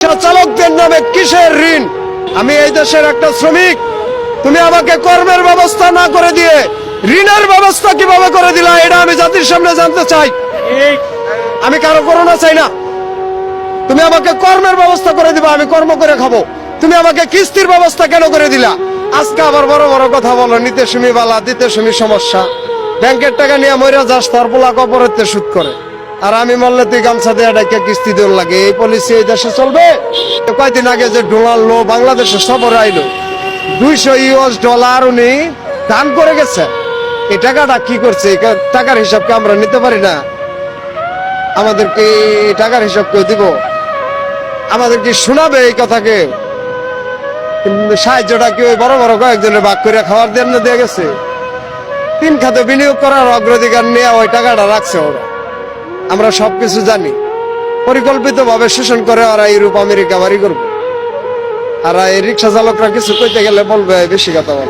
রিক্সা চালকদের নামে কিসের ঋণ? আমি এই দেশের একটা শ্রমিক, তুমি আমাকে কর্মের ব্যবস্থা না করে দিয়ে ঋণের ব্যবস্থা কিভাবে করে দিলা, এটা আমি জাতির সামনে জানতে চাই। আমি কারো করোনা চাই না, তুমি আমাকে কর্মের ব্যবস্থা করে দিবা, আমি কর্ম করে খাবো। তুমি আমাকে কিস্তির ব্যবস্থা কেন করে দিলা? আজকে আবার বড় বড় কথা বলো, নিতে শুমি বালা, দিতে শুমি সমস্যা। ব্যাংকের টাকা নিয়ে মইরা যাস, তোর পোলা কপরেতে সুদ করে, আর আমি মরলে তুই গামছা দিয়ে ডাইকা কিস্তি দেওয়ার লাগে। এই পলিসি এই দেশে চলবে? কয়েকদিন আগে যে ডোনাল্ড লো বাংলাদেশে সফরে আইলো, $200 উনি দান করে গেছে। এই টাকাটা কি করছে? এই টাকার হিসাবকে আমরা নিতে পারি না? আমাদেরকে এই টাকার হিসাব কেউ দিব? আমাদের কি শোনাবে এই কথাকে? সাহায্যটা কি ওই বড় বড় কয়েকজনের ভাগ করে খাওয়ার জন্য দিয়ে গেছে? 3 খাতে বিনিয়োগ করার অগ্রাধিকার নিয়ে ওই টাকাটা রাখছে ওরা। আমরা সবকিছু জানি, পরিকল্পিত ভাবে শোষণ করে ওরা ইউরোপ আমেরিকা বাড়ি করবে। আর এই রিক্সা চালকরা কিছু কইতে গেলে বলবে বেশি কথা বল।